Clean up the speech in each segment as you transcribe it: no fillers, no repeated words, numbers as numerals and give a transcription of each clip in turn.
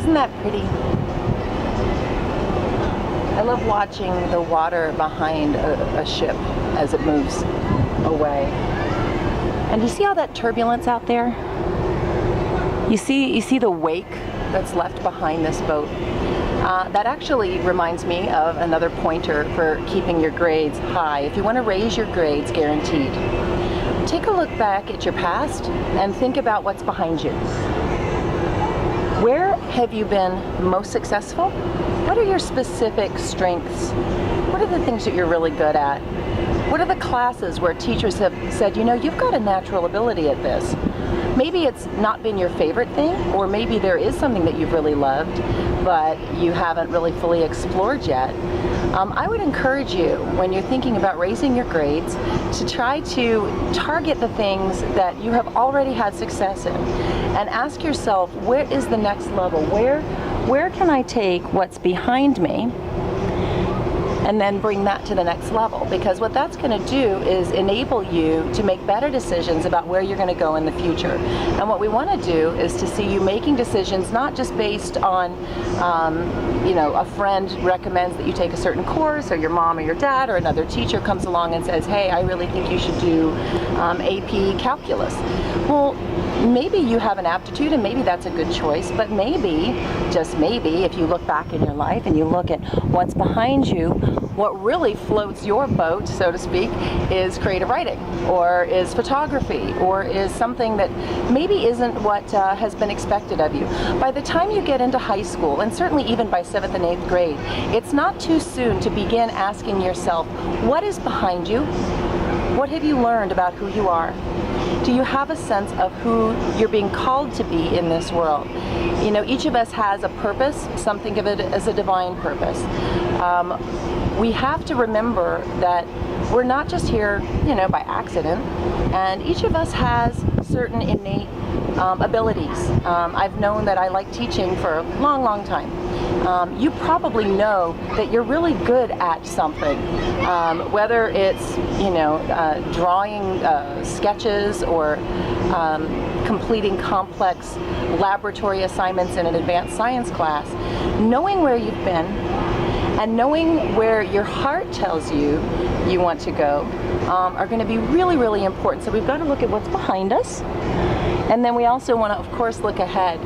Isn't that pretty? I love watching the water behind a ship as it moves away. And you see all that turbulence out there? You see the wake that's left behind this boat. That actually reminds me of another pointer for keeping your grades high. If you want to raise your grades, guaranteed, take a look back at your past and think about what's behind you. Where have you been most successful? What are your specific strengths? What are the things that you're really good at? What are the classes where teachers have said, you know, you've got a natural ability at this? Maybe it's not been your favorite thing, or maybe there is something that you've really loved, but you haven't really fully explored yet. I would encourage you, when you're thinking about raising your grades, to try to target the things that you have already had success in, and ask yourself, where is the next level? Where can I take what's behind me and then bring that to the next level? Because what that's going to do is enable you to make better decisions about where you're going to go in the future. And what we want to do is to see you making decisions not just based on, you know, a friend recommends that you take a certain course, or your mom or your dad or another teacher comes along and says, hey, I really think you should do AP calculus. Well, maybe you have an aptitude and maybe that's a good choice, but maybe, just maybe, if you look back in your life and you look at what's behind you, what really floats your boat, so to speak, is creative writing, or is photography, or is something that maybe isn't what has been expected of you. By the time you get into high school, and certainly even by 7th and 8th grade, it's not too soon to begin asking yourself, what is behind you? What have you learned about who you are? Do you have a sense of who you're being called to be in this world? You know, each of us has a purpose. Some think of it as a divine purpose. We have to remember that we're not just here, you know, by accident, and each of us has certain innate abilities. I've known that I like teaching for a long, long time. You probably know that you're really good at something, whether it's, you know, drawing sketches, or completing complex laboratory assignments in an advanced science class. Knowing where you've been and knowing where your heart tells you you want to go are going to be really, really important. So we've got to look at what's behind us, and then we also want to, of course, look ahead.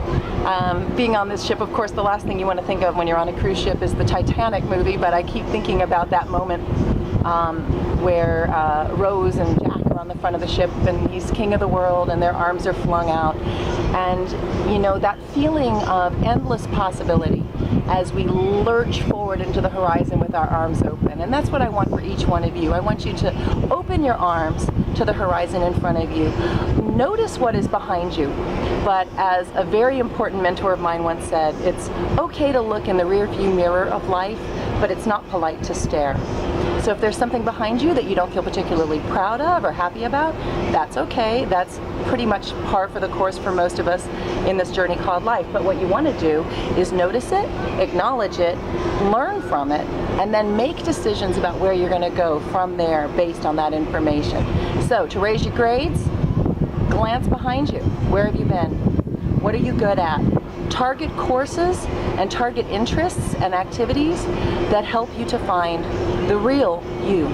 Being on this ship, of course, the last thing you want to think of when you're on a cruise ship is the Titanic movie, but I keep thinking about that moment where Rose and Jack are on the front of the ship, and he's king of the world, and their arms are flung out. And, you know, that feeling of endless possibility as we lurch forward into the horizon with our arms open. And that's what I want for each one of you. I want you to open your arms to the horizon in front of you. Notice what is behind you. But as a very important mentor of mine once said, it's okay to look in the rearview mirror of life, but it's not polite to stare. So if there's something behind you that you don't feel particularly proud of or happy about, that's okay. That's pretty much par for the course for most of us in this journey called life. But what you want to do is notice it, acknowledge it, learn from it, and then make decisions about where you're going to go from there based on that information. So to raise your grades, glance behind you. Where have you been? What are you good at? Target courses and target interests and activities that help you to find the real you.